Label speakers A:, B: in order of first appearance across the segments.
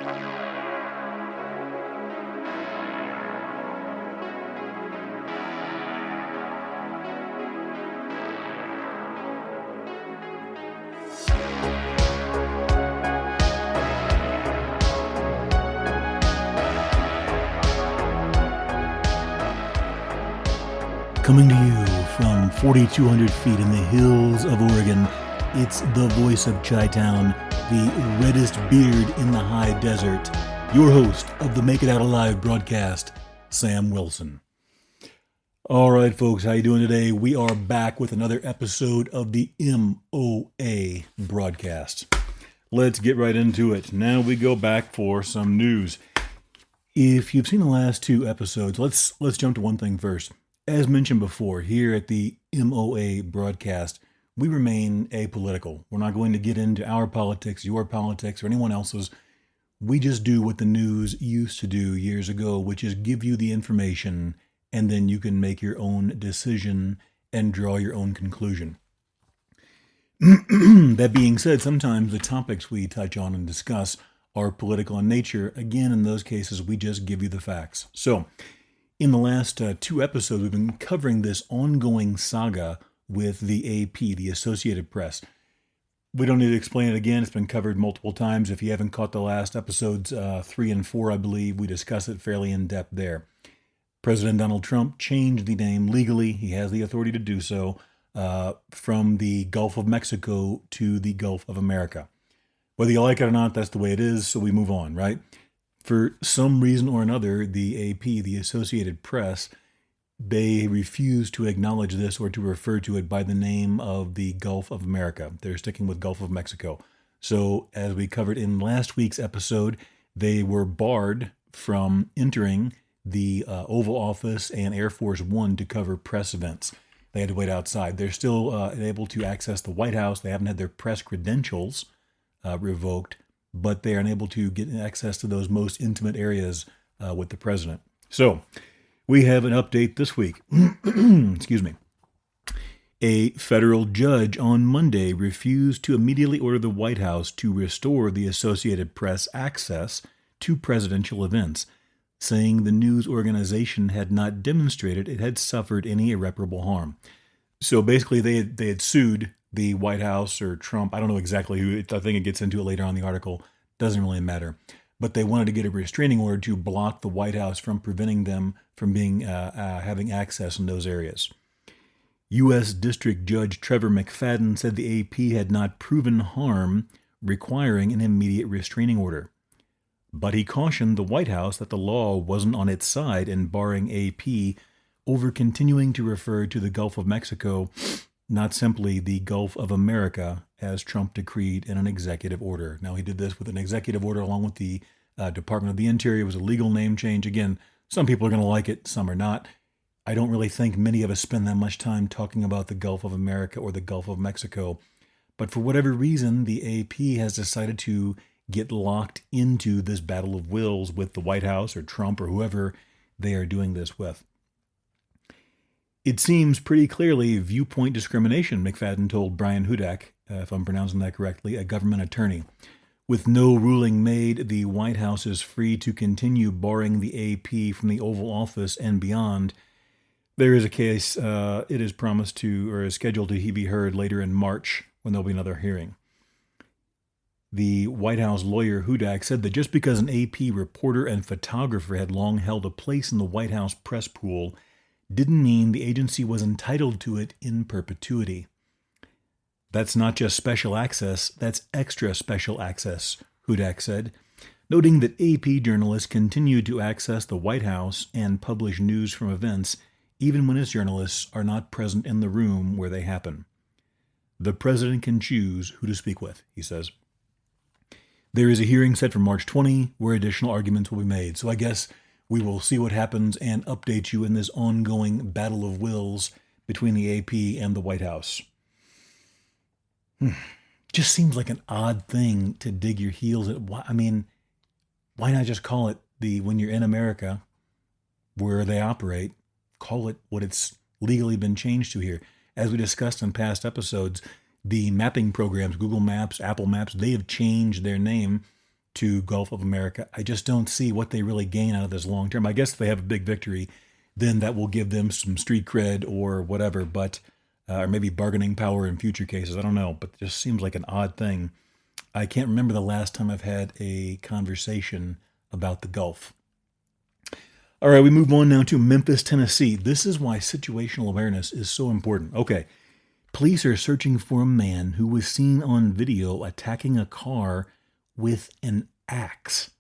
A: Coming to you from 4,200 feet in the hills of Oregon, it's the voice of Chi-Town, the reddest beard in the high desert, your host of the Make It Out Alive broadcast, Sam Wilson. All right, folks, how you doing today? We are back with another episode of the MOA broadcast. Let's get right into it. Now we go back for some news. If you've seen the last two episodes, let's jump to one thing first. As mentioned before, here at the MOA broadcast, we remain apolitical. We're not going to get into our politics, your politics, or anyone else's. We just do what the news used to do years ago, which is give you the information, and then you can make your own decision and draw your own conclusion. That being said, sometimes the topics we touch on and discuss are political in nature. Again, in those cases, we just give you the facts. So, in the last two episodes, we've been covering this ongoing saga with the AP, the Associated Press. We don't need to explain it again. It's been covered multiple times. If you haven't caught the last episodes, 3 and 4, I believe, we discuss it fairly in depth there. President Donald Trump changed the name legally. He has the authority to do so from the Gulf of Mexico to the Gulf of America. Whether you like it or not, that's the way it is, so we move on, right? For some reason or another, the AP, the Associated Press, they refuse to acknowledge this or to refer to it by the name of the Gulf of America. They're sticking with Gulf of Mexico. So, as we covered in last week's episode, they were barred from entering the Oval Office and Air Force One to cover press events. They had to wait outside. They're still able to access the White House. They haven't had their press credentials revoked, but they are unable to get access to those most intimate areas with the president. So, we have an update this week. Excuse me. A federal judge on Monday refused to immediately order the White House to restore the Associated Press access to presidential events, saying the news organization had not demonstrated it had suffered any irreparable harm. So basically, they had sued the White House or Trump. I don't know exactly who. I think it gets into it later on in the article. Doesn't really matter. But they wanted to get a restraining order to block the White House from preventing them from having access in those areas. U.S. District Judge Trevor McFadden said the AP had not proven harm requiring an immediate restraining order. But he cautioned the White House that the law wasn't on its side in barring AP over continuing to refer to the Gulf of Mexico, not simply the Gulf of America, as Trump decreed in an executive order. Now, he did this with an executive order along with the Department of the Interior. It was a legal name change. Again, some people are going to like it, some are not. I don't really think many of us spend that much time talking about the Gulf of America or the Gulf of Mexico. But for whatever reason, the AP has decided to get locked into this battle of wills with the White House or Trump or whoever they are doing this with. It seems pretty clearly viewpoint discrimination, McFadden told Brian Hudak, if I'm pronouncing that correctly, a government attorney. With no ruling made, the White House is free to continue barring the AP from the Oval Office and beyond. There is a case, it is promised to, or is scheduled to be heard later in March when there'll be another hearing. The White House lawyer Hudak said that just because an AP reporter and photographer had long held a place in the White House press pool didn't mean the agency was entitled to it in perpetuity. That's not just special access, that's extra special access, Hudak said, noting that AP journalists continue to access the White House and publish news from events even when its journalists are not present in the room where they happen. The president can choose who to speak with, he says. There is a hearing set for March 20 where additional arguments will be made. So I guess we will see what happens and update you in this ongoing battle of wills between the AP and the White House. Just seems like an odd thing to dig your heels at. I mean, why not just call it when you're in America, where they operate, call it what it's legally been changed to here. As we discussed in past episodes, the mapping programs, Google Maps, Apple Maps, they have changed their name to Gulf of America. I just don't see what they really gain out of this long term. I guess if they have a big victory, then that will give them some street cred or whatever, but or maybe bargaining power in future cases. I don't know, but it just seems like an odd thing. I can't remember the last time I've had a conversation about the Gulf. All right, we move on now to Memphis, Tennessee. This is why situational awareness is so important. Okay, police are searching for a man who was seen on video attacking a car with an axe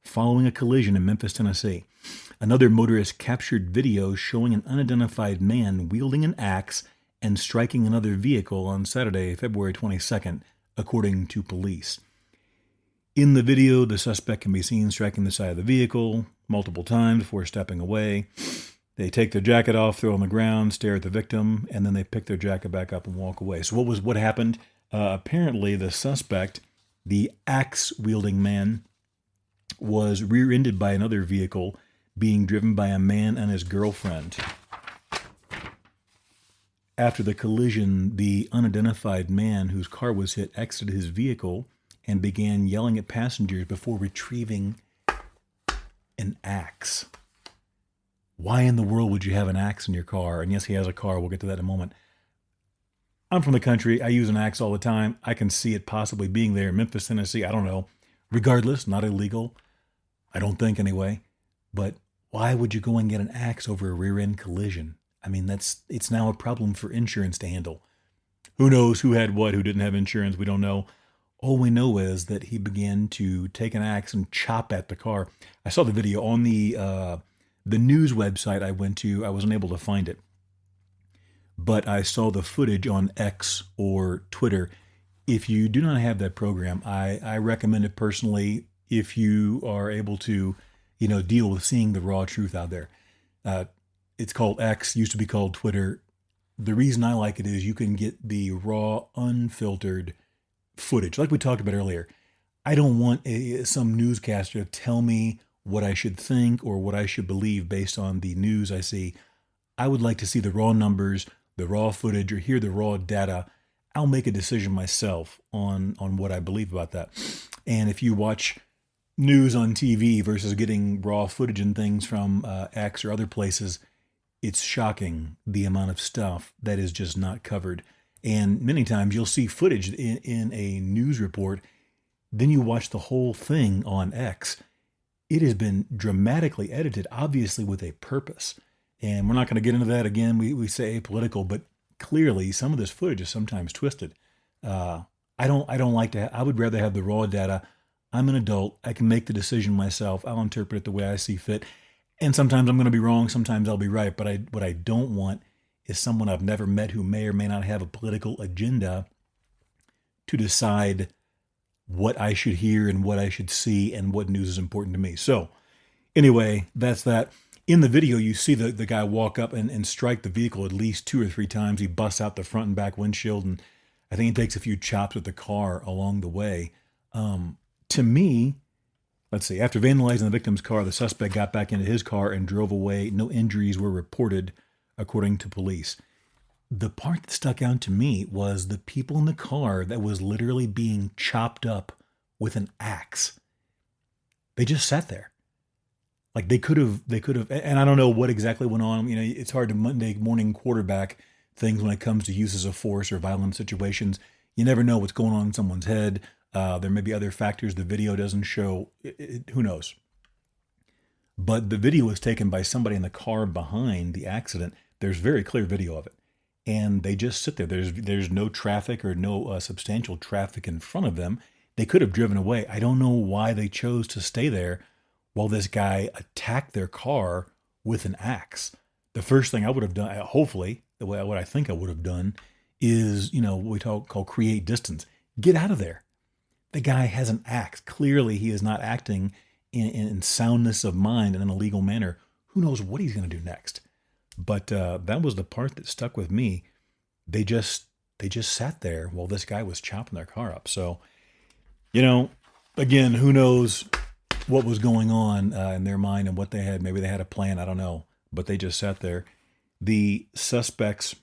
A: following a collision in Memphis, Tennessee. Another motorist captured video showing an unidentified man wielding an axe and striking another vehicle on Saturday, February 22nd, according to police. In the video, the suspect can be seen striking the side of the vehicle multiple times before stepping away. They take their jacket off, throw it on the ground, stare at the victim, and then they pick their jacket back up and walk away. So what happened? Apparently, the suspect, the axe-wielding man, was rear-ended by another vehicle being driven by a man and his girlfriend. After the collision, the unidentified man whose car was hit exited his vehicle and began yelling at passengers before retrieving an axe. Why in the world would you have an axe in your car? And yes, he has a car. We'll get to that in a moment. I'm from the country. I use an axe all the time. I can see it possibly being there in Memphis, Tennessee. I don't know. Regardless, not illegal. I don't think anyway. But why would you go and get an axe over a rear-end collision? I mean, it's now a problem for insurance to handle. Who knows who had what, who didn't have insurance? We don't know. All we know is that he began to take an axe and chop at the car. I saw the video on the news website I went to. I wasn't able to find it, but I saw the footage on X or Twitter. If you do not have that program, I recommend it personally if you are able to, deal with seeing the raw truth out there. It's called X, used to be called Twitter. The reason I like it is you can get the raw, unfiltered footage, like we talked about earlier. I don't want some newscaster to tell me what I should think or what I should believe based on the news I see. I would like to see the raw numbers, the raw footage, or hear the raw data. I'll make a decision myself on what I believe about that. And if you watch news on TV versus getting raw footage and things from X or other places, it's shocking the amount of stuff that is just not covered. And many times you'll see footage in a news report, then you watch the whole thing on X. It has been dramatically edited, obviously with a purpose. And we're not going to get into that again. We say apolitical, but clearly some of this footage is sometimes twisted. I don't like to. I would rather have the raw data. I'm an adult. I can make the decision myself. I'll interpret it the way I see fit. And sometimes I'm going to be wrong. Sometimes I'll be right. But what I don't want is someone I've never met who may or may not have a political agenda to decide what I should hear and what I should see and what news is important to me. So anyway, that's that. In the video, you see the guy walk up and strike the vehicle at least 2 or 3 times. He busts out the front and back windshield, and I think he takes a few chops at the car along the way. To me, let's see, after vandalizing the victim's car, the suspect got back into his car and drove away. No injuries were reported, according to police. The part that stuck out to me was the people in the car that was literally being chopped up with an axe. They just sat there. Like they could have, and I don't know what exactly went on. It's hard to Monday morning quarterback things when it comes to uses of force or violent situations. You never know what's going on in someone's head. There may be other factors the video doesn't show. Who knows? But the video was taken by somebody in the car behind the accident. There's very clear video of it. And they just sit there. There's no traffic or no substantial traffic in front of them. They could have driven away. I don't know why they chose to stay there while this guy attacked their car with an axe. The first thing I would have done, hopefully, what I think I would have done is, what we call create distance. Get out of there. The guy has an axe. Clearly, he is not acting in soundness of mind in an illegal manner. Who knows what he's going to do next? But that was the part that stuck with me. They just sat there while this guy was chopping their car up. So, again, who knows what was going on in their mind and what they had. Maybe they had a plan. I don't know. But they just sat there. The suspect's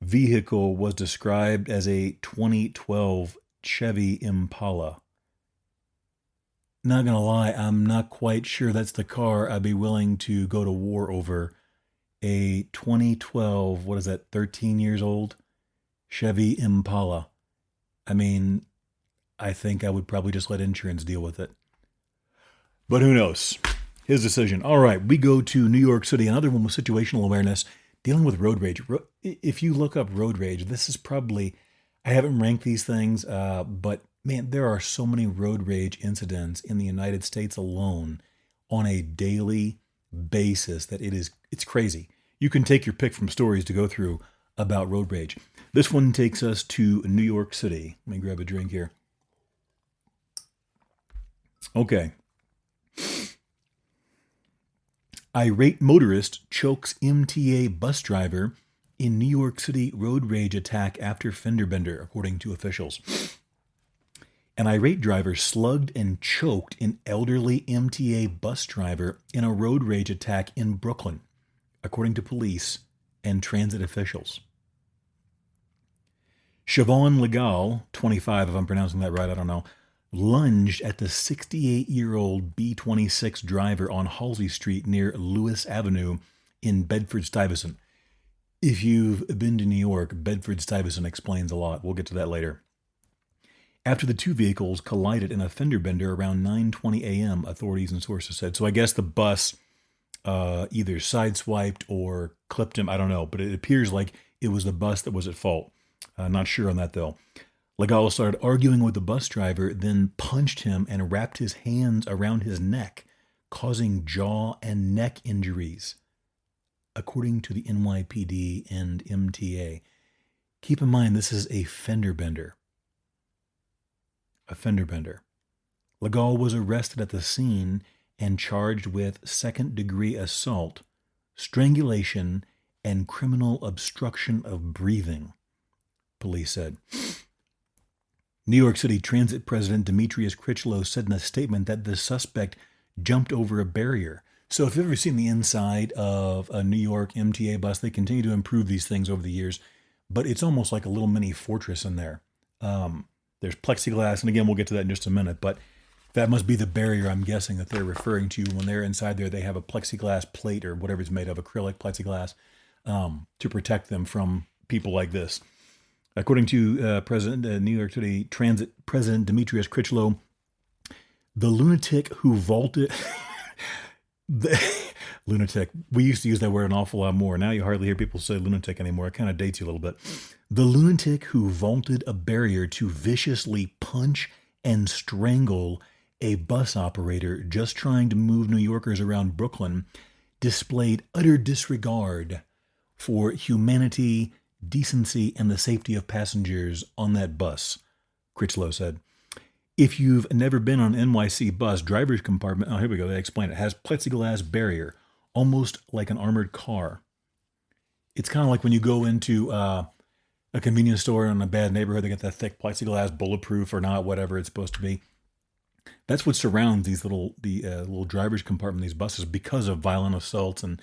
A: vehicle was described as a 2012 Chevy Impala. Not gonna lie, I'm not quite sure that's the car I'd be willing to go to war over. A 2012, what is that, 13 years old Chevy Impala. I mean, I think I would probably just let insurance deal with it. But who knows? His decision. All right, we go to New York City. Another one with situational awareness, dealing with road rage. If you look up road rage, this is probably, I haven't ranked these things, but man, there are so many road rage incidents in the United States alone on a daily basis that it's crazy. You can take your pick from stories to go through about road rage. This one takes us to New York City. Let me grab a drink here. Okay. Irate motorist chokes MTA bus driver in New York City road rage attack after fender bender, according to officials. An irate driver slugged and choked an elderly MTA bus driver in a road rage attack in Brooklyn, according to police and transit officials. Siobhan Legal, 25, if I'm pronouncing that right, I don't know, lunged at the 68-year-old B26 driver on Halsey Street near Lewis Avenue in Bedford-Stuyvesant. If you've been to New York, Bedford-Stuyvesant explains a lot. We'll get to that later. After the two vehicles collided in a fender bender around 9:20 a.m., authorities and sources said. So I guess the bus either sideswiped or clipped him. I don't know, but it appears like it was the bus that was at fault. Not sure on that, though. Legal started arguing with the bus driver, then punched him and wrapped his hands around his neck, causing jaw and neck injuries, according to the NYPD and MTA. Keep in mind, this is a fender bender. A fender bender. Legal was arrested at the scene and charged with second-degree assault, strangulation, and criminal obstruction of breathing, police said. New York City Transit President Demetrius Critchlow said in a statement that the suspect jumped over a barrier. So if you've ever seen the inside of a New York MTA bus, they continue to improve these things over the years, but it's almost like a little mini fortress in there. There's plexiglass, and again, we'll get to that in just a minute, but that must be the barrier I'm guessing that they're referring to. When they're inside there, they have a plexiglass plate or whatever it's made of, acrylic plexiglass, to protect them from people like this. According to New York City Transit President Demetrius Critchlow, the lunatic who vaulted... lunatic. We used to use that word an awful lot more. Now you hardly hear people say lunatic anymore. It kind of dates you a little bit. The lunatic who vaulted a barrier to viciously punch and strangle a bus operator just trying to move New Yorkers around Brooklyn displayed utter disregard for humanity, decency, and the safety of passengers on that bus, Critchlow said. If you've never been on an NYC bus, driver's compartment, oh, here we go, they explain it, has plexiglass barrier, almost like an armored car. It's kind of like when you go into a convenience store in a bad neighborhood, they get that thick plexiglass, bulletproof or not, whatever it's supposed to be. That's what surrounds these little driver's compartment, these buses, because of violent assaults, and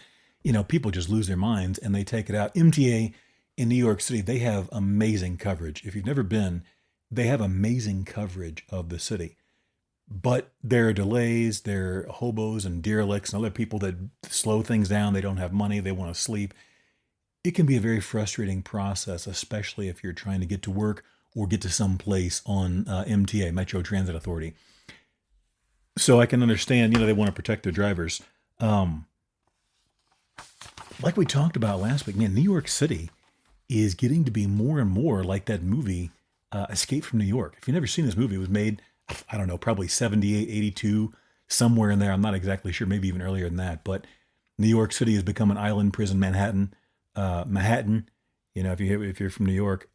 A: people just lose their minds and they take it out. MTA in New York City, they have amazing coverage. If you've never been, they have amazing coverage of the city. But there are delays, there are hobos and derelicts and other people that slow things down. They don't have money, they want to sleep. It can be a very frustrating process, especially if you're trying to get to work or get to some place on MTA, Metro Transit Authority. So I can understand, they want to protect their drivers. Like we talked about last week, man, New York City is getting to be more and more like that movie, Escape from New York. If you've never seen this movie, it was made, I don't know, probably 78, 82, somewhere in there. I'm not exactly sure, maybe even earlier than that. But New York City has become an island prison, Manhattan. If you're from New York,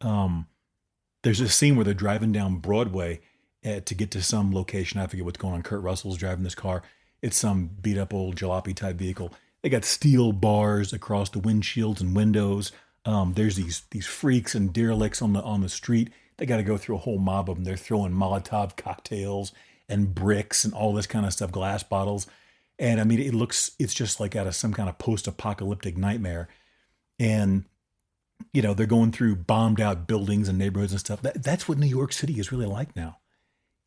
A: there's a scene where they're driving down Broadway to get to some location. I forget what's going on. Kurt Russell's driving this car. It's some beat up old jalopy type vehicle. They got steel bars across the windshields and windows. There's these freaks and derelicts on the street. They got to go through a whole mob of them. They're throwing Molotov cocktails and bricks and all this kind of stuff, glass bottles. And I mean, it's just like out of some kind of post-apocalyptic nightmare. And, they're going through bombed out buildings and neighborhoods and stuff. That's what New York City is really like now.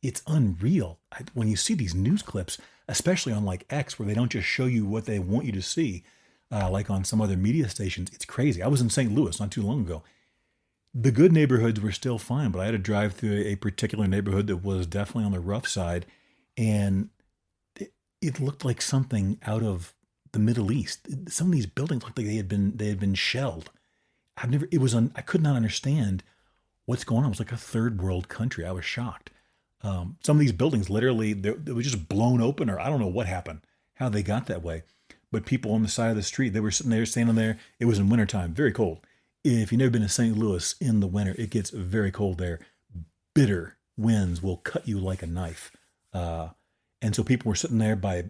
A: It's unreal. When you see these news clips, especially on like X, where they don't just show you what they want you to see, like on some other media stations, it's crazy. I was in St. Louis not too long ago. The good neighborhoods were still fine, but I had to drive through a particular neighborhood that was definitely on the rough side, and it looked like something out of the Middle East. Some of these buildings looked like they had been shelled. I could not understand what's going on. It was like a third world country. I was shocked. Some of these buildings literally, they were just blown open, or I don't know what happened, how they got that way. But people on the side of the street, they were sitting there, standing there. It was in wintertime, very cold. If you've never been to St. Louis in the winter, it gets very cold there. Bitter winds will cut you like a knife. And so people were sitting there by,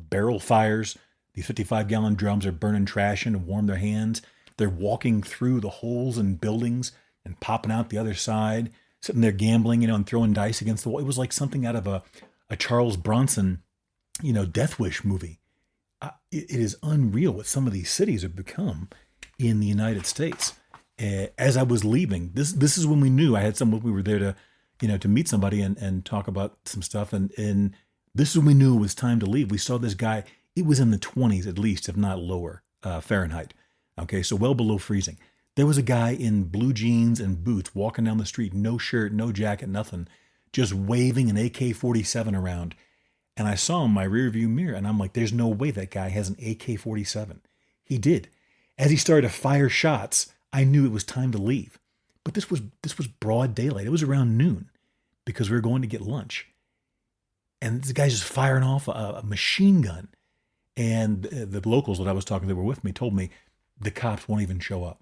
A: barrel fires. These 55-gallon drums are burning trash in to warm their hands. They're walking through the holes in buildings and popping out the other side, sitting there gambling, and throwing dice against the wall. It was like something out of a Charles Bronson, Death Wish movie. It is unreal what some of these cities have become in the United States. As I was leaving, this is when we knew we were there to meet somebody and talk about some stuff. And this is when we knew it was time to leave. We saw this guy. It was in the 20s at least, if not lower, Fahrenheit. Okay, so well below freezing. There was a guy in blue jeans and boots walking down the street, no shirt, no jacket, nothing, just waving an AK-47 around. And I saw him in my rearview mirror, and I'm like, there's no way that guy has an AK-47. He did. As he started to fire shots, I knew it was time to leave. But this was broad daylight. It was around noon because we were going to get lunch. And this guy's just firing off a machine gun. And the locals that I was talking to that were with me told me the cops won't even show up.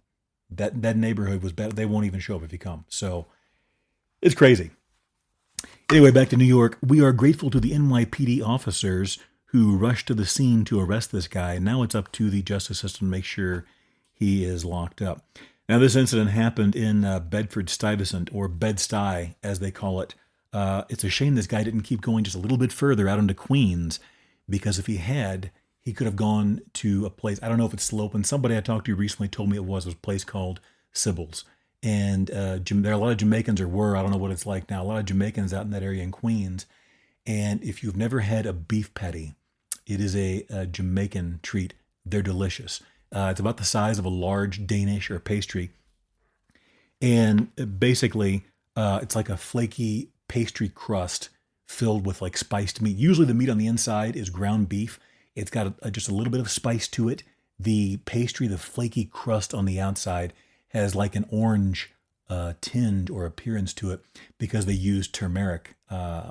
A: That neighborhood was bad. They won't even show up if you come. So it's crazy. Anyway, back to New York. We are grateful to the NYPD officers who rushed to the scene to arrest this guy. Now it's up to the justice system to make sure he is locked up. Now, this incident happened in Bedford-Stuyvesant, or Bed-Stuy, as they call it. It's a shame this guy didn't keep going just a little bit further out into Queens, because if he had, he could have gone to a place, I don't know if it's still open. Somebody I talked to recently told me it was a place called Sybil's. And there are a lot of Jamaicans, or were, I don't know what it's like now, a lot of Jamaicans out in that area in Queens. And if you've never had a beef patty, it is a Jamaican treat. They're delicious. It's about the size of a large Danish or pastry. And basically, it's like a flaky pastry crust filled with like spiced meat. Usually the meat on the inside is ground beef. It's got just a little bit of spice to it. The pastry, the flaky crust on the outside, has like an orange tinge or appearance to it because they use turmeric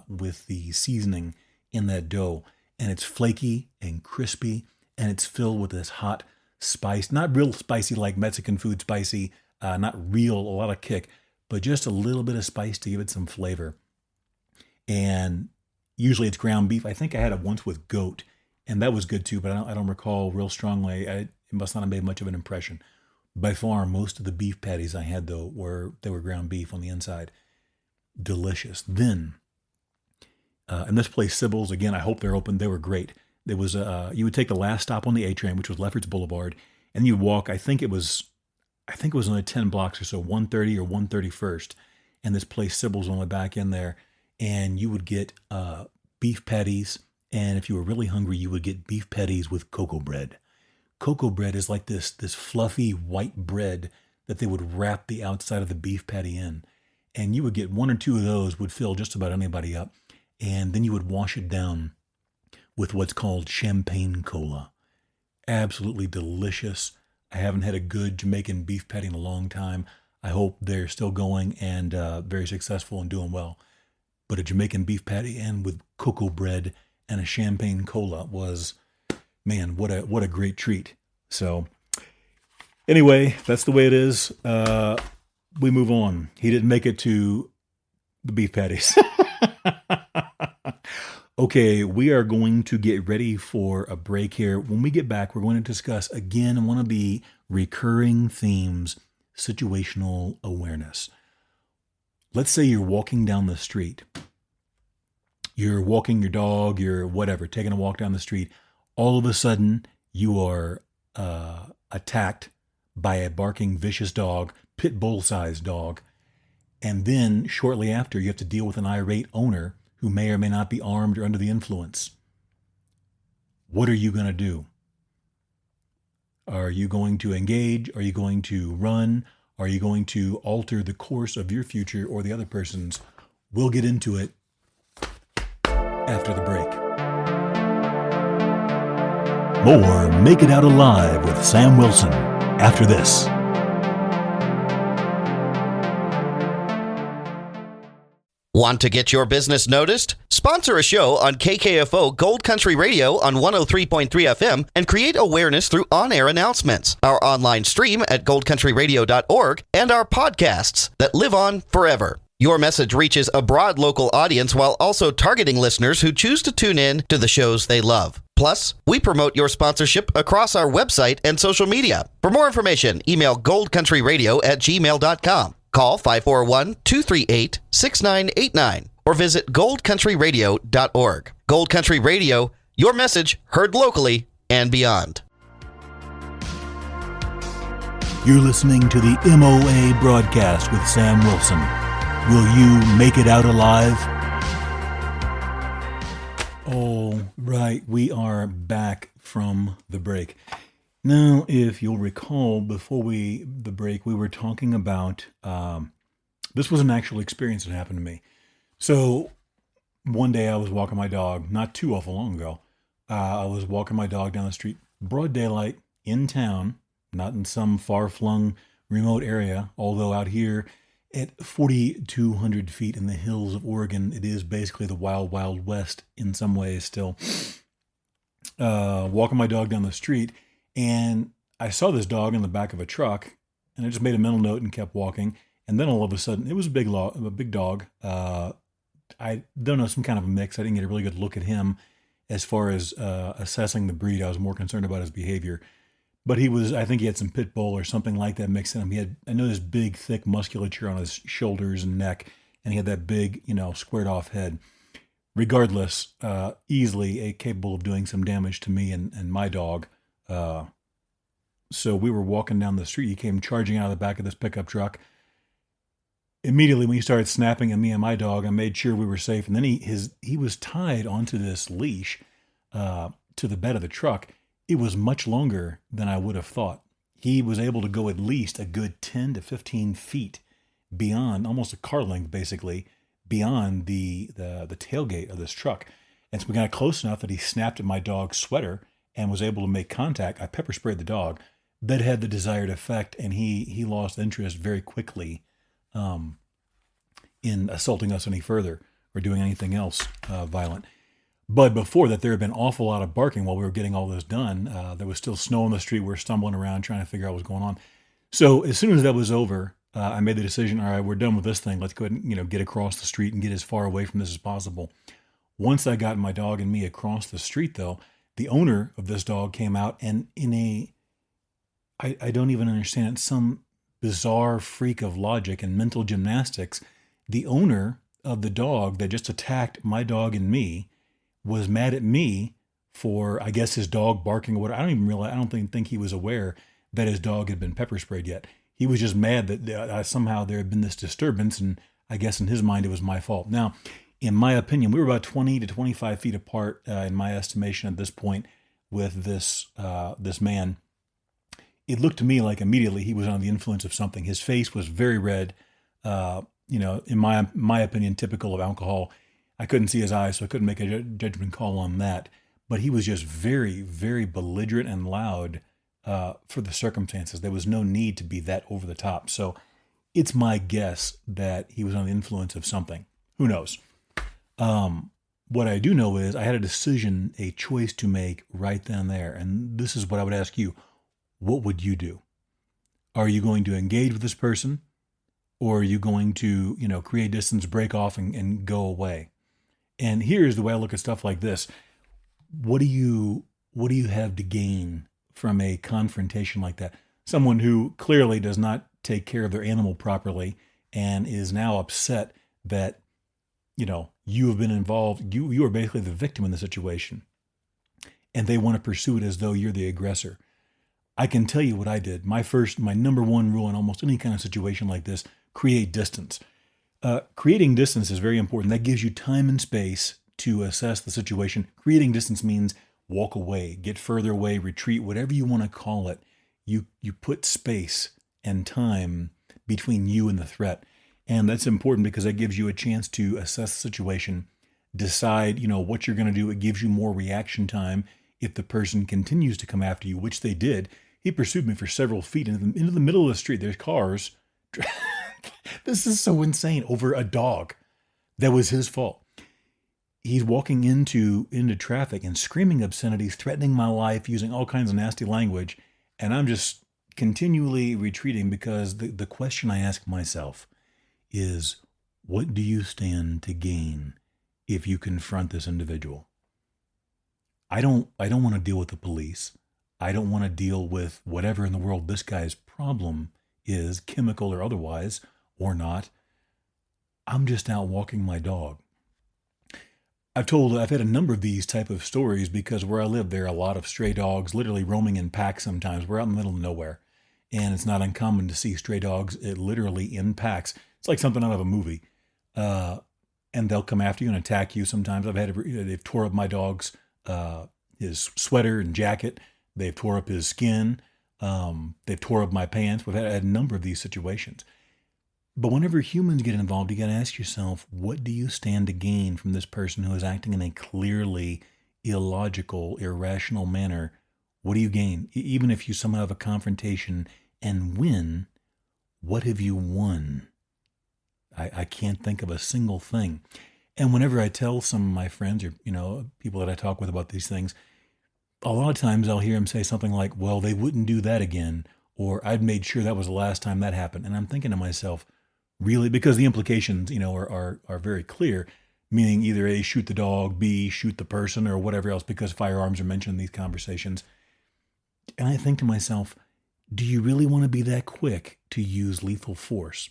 A: with the seasoning in that dough. And it's flaky and crispy, and it's filled with this hot spice. Not real spicy like Mexican food spicy, not real, a lot of kick, but just a little bit of spice to give it some flavor. And usually it's ground beef. I think I had it once with goat, and that was good too, but I don't recall real strongly. It must not have made much of an impression. By far, most of the beef patties I had, though, were ground beef on the inside. Delicious. Then, and this place, Sybil's, again, I hope they're open. They were great. There was you would take the last stop on the A train, which was Lefferts Boulevard, and you'd walk. I think it was only 10 blocks or so, 130 or 131st, and this place, Sybil's, on the back end there, and you would get beef patties, and if you were really hungry, you would get beef patties with cocoa bread. Cocoa bread is like this fluffy white bread that they would wrap the outside of the beef patty in. And you would get one or two of those, would fill just about anybody up. And then you would wash it down with what's called champagne cola. Absolutely delicious. I haven't had a good Jamaican beef patty in a long time. I hope they're still going and very successful and doing well. But a Jamaican beef patty and with cocoa bread and a champagne cola was... man, what a great treat. So anyway, that's the way it is. We move on. He didn't make it to the beef patties. Okay, we are going to get ready for a break here. When we get back, we're going to discuss again one of the recurring themes, situational awareness. Let's say you're walking down the street. You're walking your dog, you're whatever, taking a walk down the street. All of a sudden, you are attacked by a barking, vicious dog, pit bull-sized dog. And then, shortly after, you have to deal with an irate owner who may or may not be armed or under the influence. What are you going to do? Are you going to engage? Are you going to run? Are you going to alter the course of your future or the other person's? We'll get into it after the break. More Make It Out Alive with Sam Wilson after this.
B: Want to get your business noticed? Sponsor a show on KKFO Gold Country Radio on 103.3 FM and create awareness through on-air announcements, our online stream at goldcountryradio.org, and our podcasts that live on forever. Your message reaches a broad local audience while also targeting listeners who choose to tune in to the shows they love. Plus, we promote your sponsorship across our website and social media. For more information, email goldcountryradio@gmail.com. Call 541-238-6989 or visit goldcountryradio.org. Gold Country Radio, your message heard locally and beyond.
A: You're listening to the MOA broadcast with Sam Wilson. Will you make it out alive? All right, we are back from the break. Now, if you'll recall, before the break, we were talking about, this was an actual experience that happened to me. So one day I was walking my dog, not too awful long ago. I was walking my dog down the street, broad daylight, in town, not in some far-flung remote area, although out here at 4,200 feet in the hills of Oregon, it is basically the wild, wild west in some ways still. Walking my dog down the street, and I saw this dog in the back of a truck, and I just made a mental note and kept walking. And then all of a sudden, it was a big dog. I don't know, some kind of a mix. I didn't get a really good look at him as far as assessing the breed. I was more concerned about his behavior. But I think he had some pit bull or something like that mixed in him. I know this big, thick musculature on his shoulders and neck, and he had that big, squared off head. Regardless, easily capable of doing some damage to me and my dog. So we were walking down the street. He came charging out of the back of this pickup truck. Immediately, when he started snapping at me and my dog, I made sure we were safe. And then he was tied onto this leash to the bed of the truck. It was much longer than I would have thought. He was able to go at least a good 10 to 15 feet beyond, almost a car length basically, beyond the tailgate of this truck. And so we got close enough that he snapped at my dog's sweater and was able to make contact. I pepper sprayed the dog. That had the desired effect, and he lost interest very quickly in assaulting us any further or doing anything else violent. But before that, there had been an awful lot of barking while we were getting all this done. There was still snow on the street. We were stumbling around trying to figure out what was going on. So as soon as that was over, I made the decision, all right, we're done with this thing. Let's go ahead and get across the street and get as far away from this as possible. Once I got my dog and me across the street, though, the owner of this dog came out, and I don't even understand, some bizarre freak of logic and mental gymnastics, the owner of the dog that just attacked my dog and me was mad at me for, I guess, his dog barking or whatever. I don't think he was aware that his dog had been pepper sprayed yet. He was just mad that somehow there had been this disturbance, and I guess in his mind it was my fault. Now, in my opinion, we were about 20 to 25 feet apart, in my estimation at this point, with this man. It looked to me like immediately he was under the influence of something. His face was very red, in my opinion, typical of alcohol. I couldn't see his eyes, so I couldn't make a judgment call on that. But he was just very, very belligerent and loud for the circumstances. There was no need to be that over the top. So it's my guess that he was under the influence of something. Who knows? What I do know is I had a choice to make right then and there. And this is what I would ask you. What would you do? Are you going to engage with this person? Or are you going to, create distance, break off, and go away? And here's the way I look at stuff like this. What do you have to gain from a confrontation like that? Someone who clearly does not take care of their animal properly and is now upset that, you have been involved. You are basically the victim in the situation. And they want to pursue it as though you're the aggressor. I can tell you what I did. My number one rule in almost any kind of situation like this, create distance. Creating distance is very important. That gives you time and space to assess the situation. Creating distance means walk away, get further away, retreat, whatever you want to call it. You put space and time between you and the threat. And that's important because that gives you a chance to assess the situation, decide, what you're going to do. It gives you more reaction time if the person continues to come after you, which they did. He pursued me for several feet into the middle of the street. There's cars. This is so insane. Over a dog. That was his fault. He's walking into traffic and screaming obscenities, threatening my life, using all kinds of nasty language. And I'm just continually retreating because the question I ask myself is, what do you stand to gain if you confront this individual? I don't want to deal with the police. I don't want to deal with whatever in the world this guy's problem is, chemical or otherwise, or not. I'm just out walking my dog. I've had a number of these type of stories because where I live, there are a lot of stray dogs literally roaming in packs sometimes. We're out in the middle of nowhere, and it's not uncommon to see stray dogs literally in packs. It's like something out of a movie. And they'll come after you and attack you sometimes. They've tore up my dog's his sweater and jacket. They've tore up his skin. They've tore up my pants. We've had a number of these situations. But whenever humans get involved, you got to ask yourself, what do you stand to gain from this person who is acting in a clearly illogical, irrational manner? What do you gain? Even if you somehow have a confrontation and win, what have you won? I can't think of a single thing. And whenever I tell some of my friends or, people that I talk with about these things, a lot of times I'll hear them say something like, well, they wouldn't do that again, or I'd made sure that was the last time that happened. And I'm thinking to myself, really? Because the implications, are very clear, meaning either A, shoot the dog, B, shoot the person, or whatever else, because firearms are mentioned in these conversations. And I think to myself, do you really want to be that quick to use lethal force?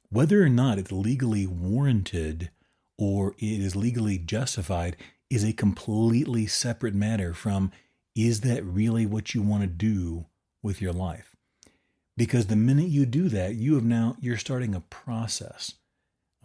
A: Whether or not it's legally warranted or it is legally justified is a completely separate matter from, is that really what you want to do with your life? Because the minute you do that, you're starting a process.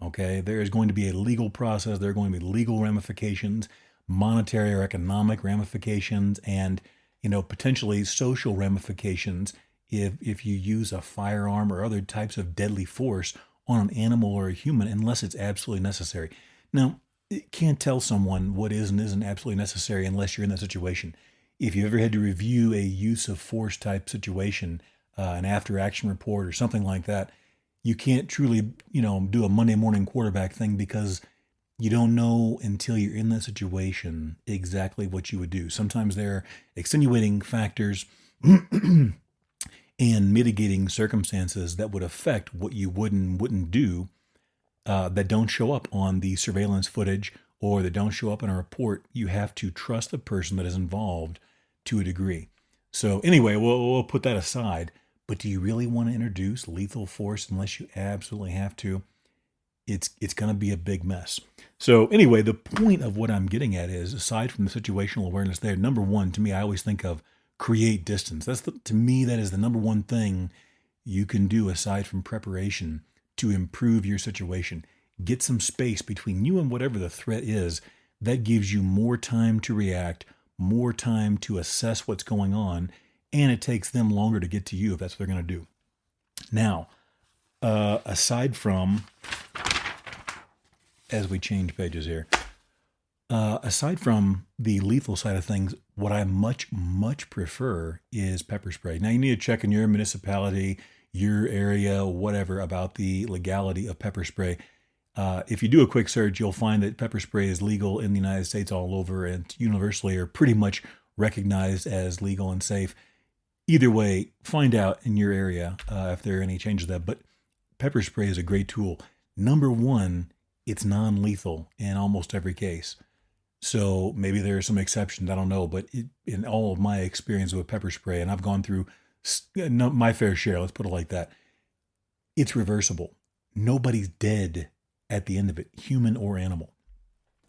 A: Okay, there is going to be a legal process. There are going to be legal ramifications, monetary or economic ramifications, and potentially social ramifications if you use a firearm or other types of deadly force on an animal or a human, unless it's absolutely necessary. Now, you can't tell someone what is and isn't absolutely necessary unless you're in that situation. If you ever had to review a use of force type situation, an after action report or something like that, you can't truly, do a Monday morning quarterback thing because you don't know until you're in that situation exactly what you would do. Sometimes there are extenuating factors and mitigating circumstances that would affect what you would and wouldn't do that don't show up on the surveillance footage or that don't show up in a report. You have to trust the person that is involved to a degree. So anyway, we'll put that aside. But do you really want to introduce lethal force unless you absolutely have to? It's going to be a big mess. So anyway, the point of what I'm getting at is, aside from the situational awareness there, number one, to me, I always think of create distance. To me, that is the number one thing you can do aside from preparation to improve your situation. Get some space between you and whatever the threat is. That gives you more time to react, more time to assess what's going on, and it takes them longer to get to you if that's what they're going to do. Now, aside from, as we change pages here, aside from the lethal side of things, what I much, much prefer is pepper spray. Now, you need to check in your municipality, your area, whatever, about the legality of pepper spray. If you do a quick search, you'll find that pepper spray is legal in the United States all over and universally are pretty much recognized as legal and safe. Either way, find out in your area if there are any changes to that. But pepper spray is a great tool. Number one, it's non-lethal in almost every case. So maybe there are some exceptions, I don't know. But in all of my experience with pepper spray, and I've gone through my fair share, let's put it like that, it's reversible. Nobody's dead at the end of it, human or animal.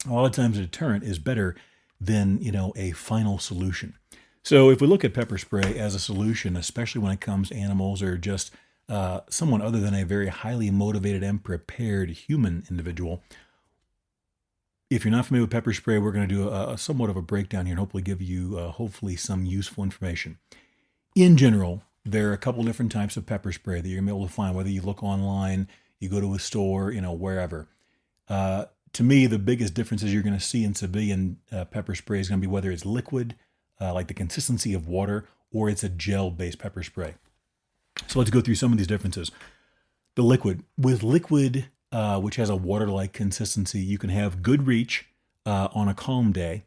A: A lot of times a deterrent is better than, a final solution. So if we look at pepper spray as a solution, especially when it comes to animals or just someone other than a very highly motivated and prepared human individual. If you're not familiar with pepper spray, we're going to do a somewhat of a breakdown here and hopefully give you hopefully some useful information. In general, there are a couple different types of pepper spray that you're going to be able to find, whether you look online, you go to a store, wherever. To me, the biggest differences you're going to see in civilian pepper spray is going to be whether it's liquid, like the consistency of water, or it's a gel-based pepper spray. So let's go through some of these differences. The liquid. With liquid, which has a water-like consistency, you can have good reach on a calm day.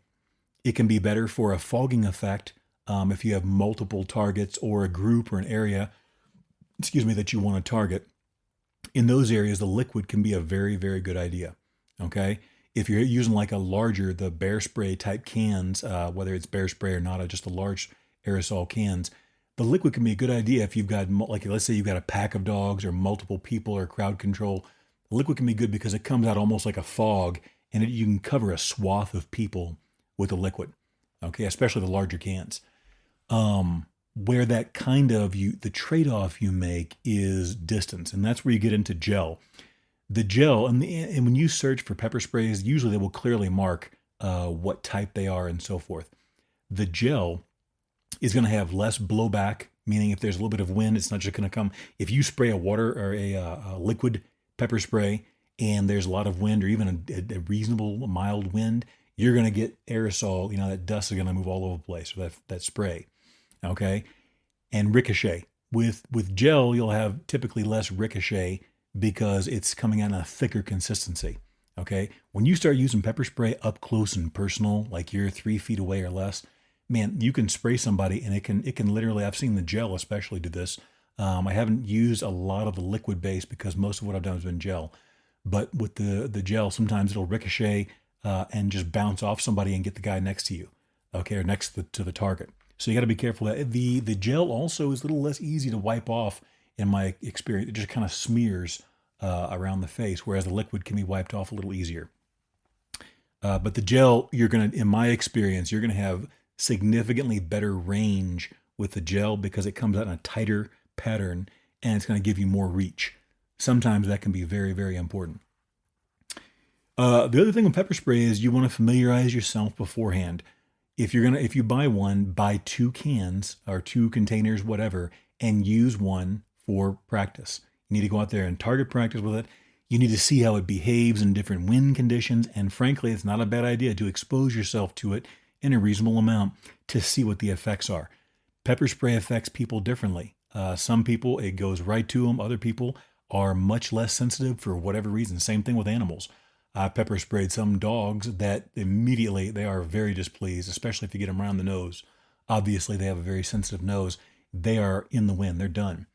A: It can be better for a fogging effect if you have multiple targets or a group or an area, that you want to target. In those areas, the liquid can be a very, very good idea. Okay, if you're using like the bear spray type cans, whether it's bear spray or not, or just the large aerosol cans, the liquid can be a good idea if you've got, like, let's say you've got a pack of dogs or multiple people or crowd control. The liquid can be good because it comes out almost like a fog, and you can cover a swath of people with the liquid. Okay, especially the larger cans. Where that kind of the trade-off you make is distance, and that's where you get into gel. The gel, and when you search for pepper sprays, usually they will clearly mark what type they are and so forth. The gel is going to have less blowback, meaning if there's a little bit of wind, it's not just going to come. If you spray a water or a liquid pepper spray and there's a lot of wind or even a reasonable mild wind, you're going to get aerosol, that dust is going to move all over the place, or that spray, okay? And ricochet. With gel, you'll have typically less ricochet because it's coming out in a thicker consistency, okay? When you start using pepper spray up close and personal, like you're 3 feet away or less, man, you can spray somebody and it can literally, I've seen the gel especially do this. I haven't used a lot of the liquid base because most of what I've done has been gel. But with the gel, sometimes it'll ricochet and just bounce off somebody and get the guy next to you, okay, or next to the target. So you got to be careful. The gel also is a little less easy to wipe off in my experience. It just kind of smears around the face, whereas the liquid can be wiped off a little easier. But the gel, in my experience, you're going to have significantly better range with the gel because it comes out in a tighter pattern and it's going to give you more reach. Sometimes that can be very, very important. The other thing with pepper spray is you want to familiarize yourself beforehand. If you buy one, buy 2 cans or 2 containers, whatever, and use one for practice. You need to go out there and target practice with it. You need to see how it behaves in different wind conditions. And frankly, it's not a bad idea to expose yourself to it in a reasonable amount to see what the effects are. Pepper spray affects people differently. Some people, it goes right to them. Other people are much less sensitive for whatever reason. Same thing with animals. I pepper sprayed some dogs that immediately they are very displeased, especially if you get them around the nose. Obviously, they have a very sensitive nose. They are in the wind. They're done.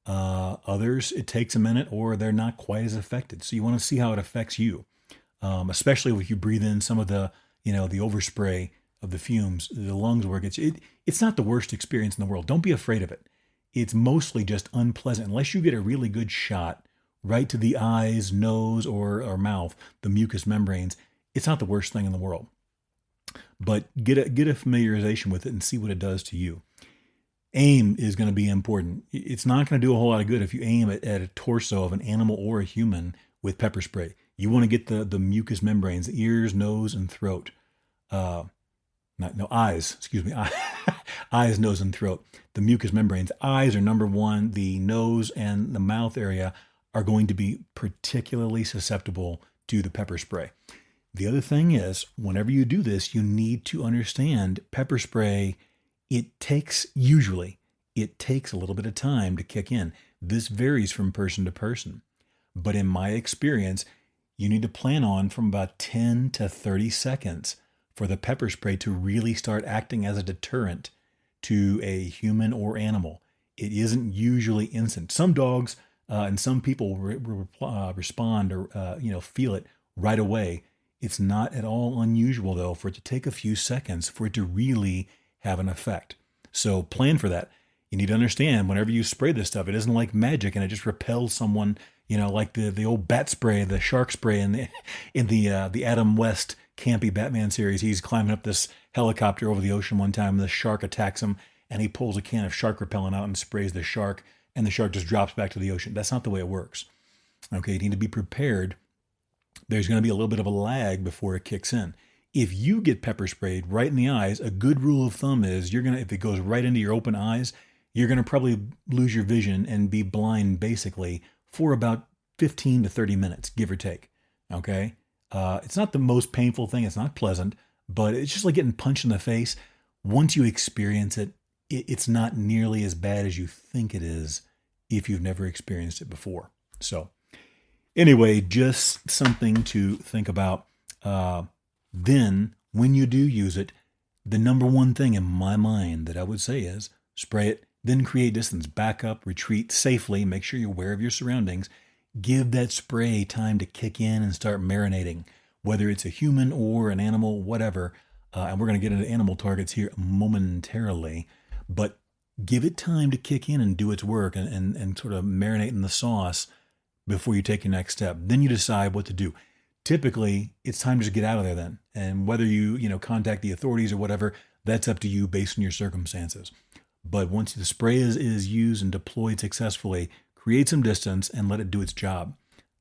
A: Others, it takes a minute or they're not quite as affected. So you want to see how it affects you, especially if you breathe in some of the overspray of the fumes, the lungs where it gets you. It's not the worst experience in the world. Don't be afraid of it. It's mostly just unpleasant unless you get a really good shot right to the eyes, nose, or mouth, the mucous membranes. It's not the worst thing in the world. But get a familiarization with it and see what it does to you. Aim is going to be important. It's not going to do a whole lot of good if you aim at a torso of an animal or a human with pepper spray. You want to get the mucous membranes, the ears, nose, and throat. Eyes, excuse me. Eyes, nose, and throat. The mucous membranes. Eyes are number one. The nose and the mouth area are going to be particularly susceptible to the pepper spray. The other thing is, whenever you do this, you need to understand pepper spray, it takes a little bit of time to kick in. This varies from person to person. But in my experience, you need to plan on from about 10 to 30 seconds for the pepper spray to really start acting as a deterrent to a human or animal. It isn't usually instant. Some dogs and some people respond or feel it right away. It's not at all unusual, though, for it to take a few seconds for it to really have an effect. So plan for that. You need to understand whenever you spray this stuff, it isn't like magic and it just repels someone, like the old bat spray, the shark spray in the Adam West campy Batman series. He's climbing up this helicopter over the ocean one time and the shark attacks him and he pulls a can of shark repellent out and sprays the shark and the shark just drops back to the ocean. That's not the way it works. Okay, you need to be prepared. There's going to be a little bit of a lag before it kicks in. If you get pepper sprayed right in the eyes, a good rule of thumb is if it goes right into your open eyes, you're going to probably lose your vision and be blind basically for about 15 to 30 minutes, give or take. Okay? It's not the most painful thing. It's not pleasant, but it's just like getting punched in the face. Once you experience it, it's not nearly as bad as you think it is if you've never experienced it before. So anyway, just something to think about. Then, when you do use it, the number one thing in my mind that I would say is spray it, then create distance, back up, retreat safely, make sure you're aware of your surroundings, give that spray time to kick in and start marinating, whether it's a human or an animal, whatever. And we're going to get into animal targets here momentarily, but give it time to kick in and do its work and sort of marinate in the sauce before you take your next step. Then you decide what to do. Typically, it's time to just get out of there then. And whether you contact the authorities or whatever, that's up to you based on your circumstances. But once the spray is used and deployed successfully, create some distance and let it do its job.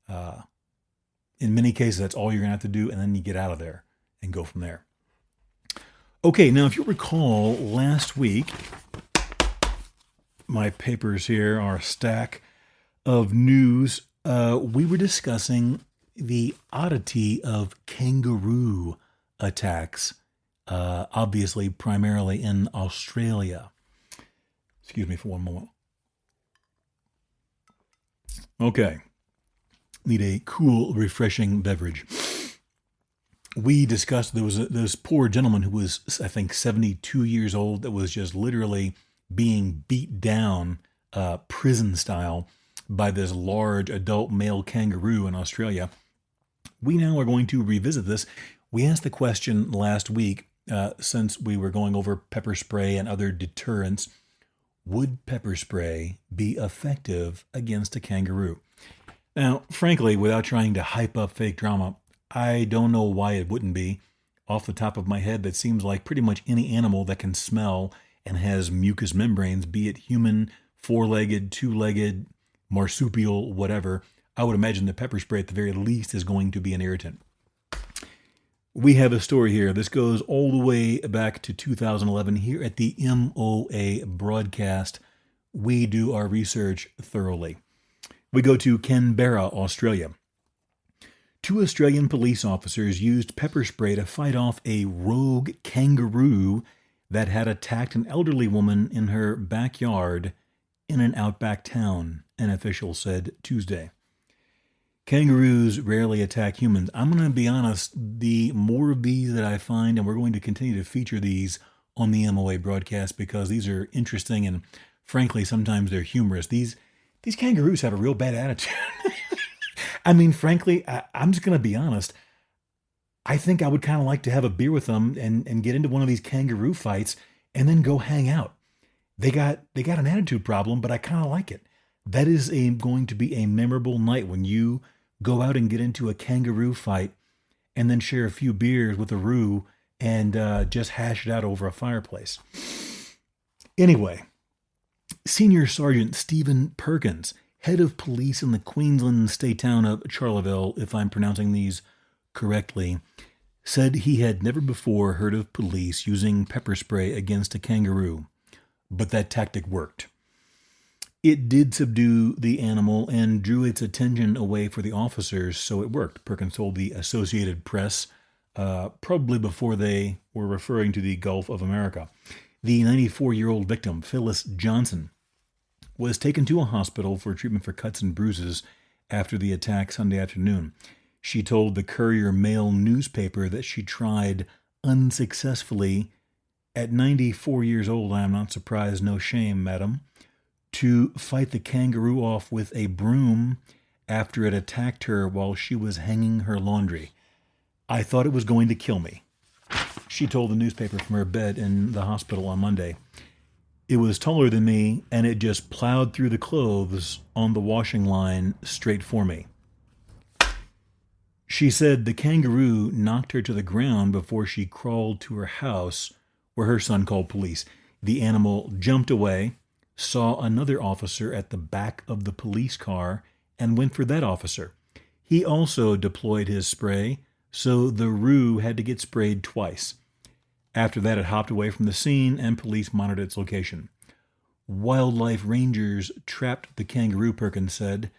A: In many cases, that's all you're going to have to do, and then you get out of there and go from there. Okay, now if you recall, last week, my papers here are a stack of news. We were discussing the oddity of kangaroo attacks, obviously primarily in Australia. Excuse me for one moment. Okay. Need a cool, refreshing beverage. We discussed there was this poor gentleman who was, I think, 72 years old that was just literally being beat down prison style by this large adult male kangaroo in Australia. We now are going to revisit this. We asked the question last week, since we were going over pepper spray and other deterrents, would pepper spray be effective against a kangaroo? Now, frankly, without trying to hype up fake drama, I don't know why it wouldn't be. Off the top of my head, that seems like pretty much any animal that can smell and has mucous membranes, be it human, four-legged, two-legged, marsupial, whatever. I would imagine the pepper spray at the very least is going to be an irritant. We have a story here. This goes all the way back to 2011 here at the MOA broadcast. We do our research thoroughly. We go to Canberra, Australia. 2 Australian police officers used pepper spray to fight off a rogue kangaroo that had attacked an elderly woman in her backyard in an outback town, an official said Tuesday. Kangaroos rarely attack humans. I'm going to be honest, the more of these that I find, and we're going to continue to feature these on the MOA broadcast because these are interesting and frankly, sometimes they're humorous. These kangaroos have a real bad attitude. I mean, frankly, I'm just going to be honest. I think I would kind of like to have a beer with them and get into one of these kangaroo fights and then go hang out. They got an attitude problem, but I kind of like it. That is going to be a memorable night when you go out and get into a kangaroo fight and then share a few beers with a roo and just hash it out over a fireplace. Anyway, Senior Sergeant Stephen Perkins, head of police in the Queensland state town of Charleville, if I'm pronouncing these correctly, said he had never before heard of police using pepper spray against a kangaroo, but that tactic worked. It did subdue the animal and drew its attention away for the officers, so it worked, Perkins told the Associated Press, probably before they were referring to the Gulf of America. The 94-year-old victim, Phyllis Johnson, was taken to a hospital for treatment for cuts and bruises after the attack Sunday afternoon. She told the Courier Mail newspaper that she tried unsuccessfully. At 94 years old, I am not surprised, no shame, madam, to fight the kangaroo off with a broom after it attacked her while she was hanging her laundry. I thought it was going to kill me, she told the newspaper from her bed in the hospital on Monday. It was taller than me, and it just plowed through the clothes on the washing line straight for me. She said the kangaroo knocked her to the ground before she crawled to her house, where her son called police. The animal jumped away, saw another officer at the back of the police car and went for that officer. He also deployed his spray, so the roo had to get sprayed twice. After that, it hopped away from the scene and police monitored its location. Wildlife rangers trapped the kangaroo, Perkins said.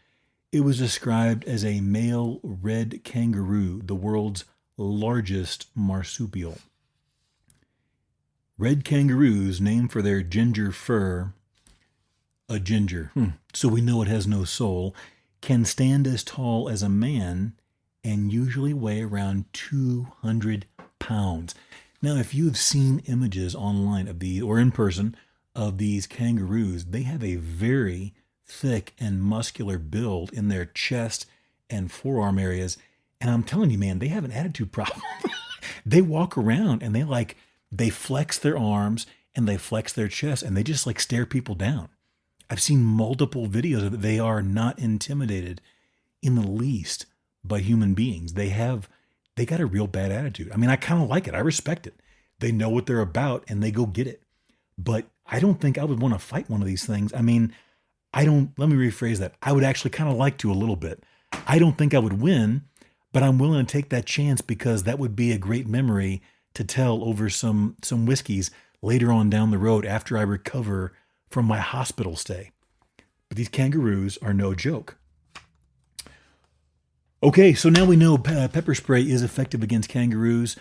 A: It was described as a male red kangaroo, the world's largest marsupial. Red kangaroos, named for their ginger fur, a ginger, so we know it has no soul, can stand as tall as a man and usually weigh around 200 pounds. Now, if you've seen images online of these, or in person, of these kangaroos, they have a very thick and muscular build in their chest and forearm areas. And I'm telling you, man, they have an attitude problem. They walk around and they flex their arms and they flex their chest and they just stare people down. I've seen multiple videos of it. They are not intimidated in the least by human beings. They got a real bad attitude. I mean, I kind of like it. I respect it. They know what they're about and they go get it. But I don't think I would want to fight one of these things. I mean, let me rephrase that. I would actually kind of like to a little bit. I don't think I would win, but I'm willing to take that chance because that would be a great memory to tell over some whiskeys later on down the road after I recover from my hospital stay. But these kangaroos are no joke. Okay, so now we know pepper spray is effective against kangaroos.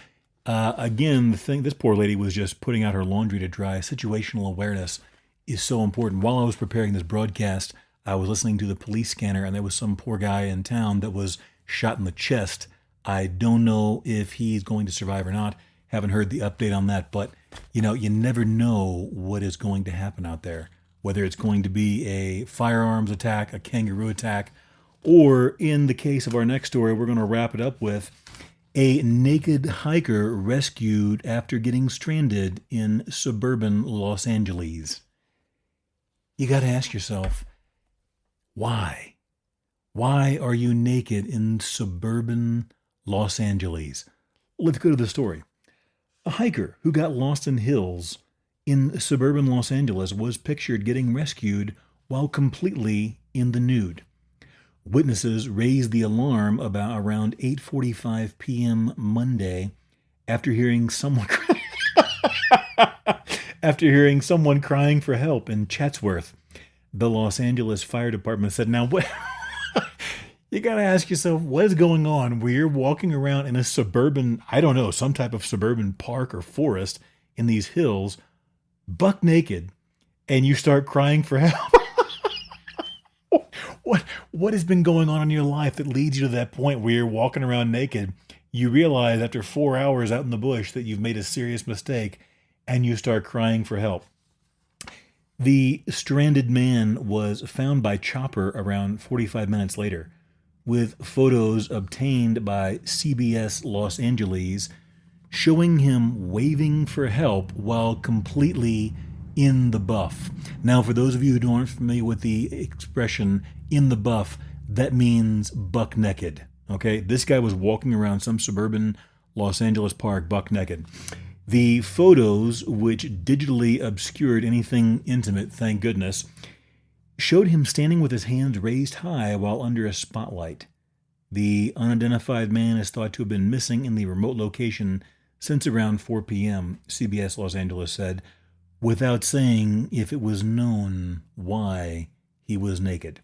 A: Again, this poor lady was just putting out her laundry to dry. Situational awareness is so important. While I was preparing this broadcast, I was listening to the police scanner, and there was some poor guy in town that was shot in the chest. I don't know if he's going to survive or not. Haven't heard the update on that, but you never know what is going to happen out there. Whether it's going to be a firearms attack, a kangaroo attack, or in the case of our next story, we're going to wrap it up with a naked hiker rescued after getting stranded in suburban Los Angeles. You got to ask yourself, why? Why are you naked in suburban Los Angeles? Let's go to the story. A hiker who got lost in hills in suburban Los Angeles was pictured getting rescued while completely in the nude. Witnesses raised the alarm about around 8:45 p.m. Monday after hearing someone crying for help in Chatsworth. The Los Angeles Fire Department said, now what? You got to ask yourself, what is going on where you're walking around in a suburban, some type of suburban park or forest in these hills, buck naked, and you start crying for help? What has been going on in your life that leads you to that point where you're walking around naked? You realize after 4 hours out in the bush that you've made a serious mistake, and you start crying for help. The stranded man was found by chopper around 45 minutes later, with photos obtained by CBS Los Angeles showing him waving for help while completely in the buff. Now, for those of you who aren't familiar with the expression in the buff, that means buck naked. Okay, this guy was walking around some suburban Los Angeles park buck naked. The photos, which digitally obscured anything intimate, thank goodness, showed him standing with his hands raised high while under a spotlight. The unidentified man is thought to have been missing in the remote location since around 4 p.m., CBS Los Angeles said, without saying if it was known why he was naked.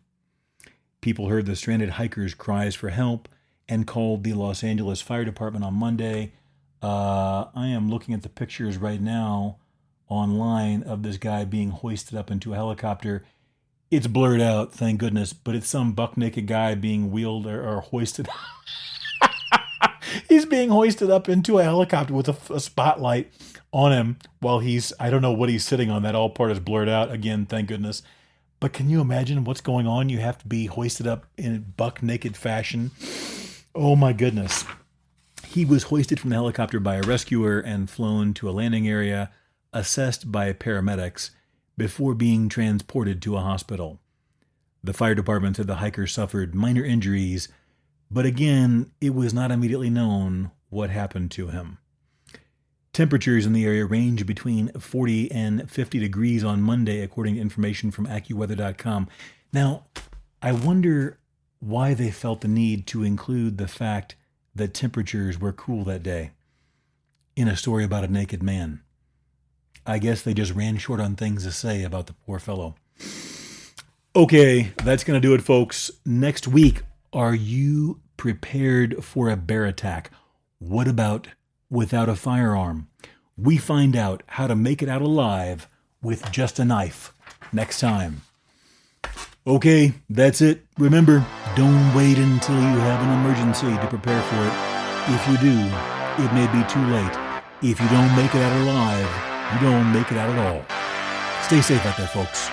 A: People heard the stranded hiker's cries for help and called the Los Angeles Fire Department on Monday. I am looking at the pictures right now online of this guy being hoisted up into a helicopter. It's blurred out, thank goodness, but it's some buck-naked guy being wheeled or hoisted. He's being hoisted up into a helicopter with a spotlight on him while I don't know what he's sitting on. That all part is blurred out. Again, thank goodness. But can you imagine what's going on? You have to be hoisted up in buck-naked fashion. Oh my goodness. He was hoisted from the helicopter by a rescuer and flown to a landing area, assessed by paramedics, before being transported to a hospital. The fire department said the hiker suffered minor injuries, but again, it was not immediately known what happened to him. Temperatures in the area range between 40 and 50 degrees on Monday, according to information from AccuWeather.com. Now, I wonder why they felt the need to include the fact that temperatures were cool that day in a story about a naked man. I guess they just ran short on things to say about the poor fellow. Okay, that's going to do it, folks. Next week, are you prepared for a bear attack? What about without a firearm? We find out how to make it out alive with just a knife next time. Okay, that's it. Remember, don't wait until you have an emergency to prepare for it. If you do, it may be too late. If you don't make it out alive, you don't make it out at all. Stay safe out there, folks.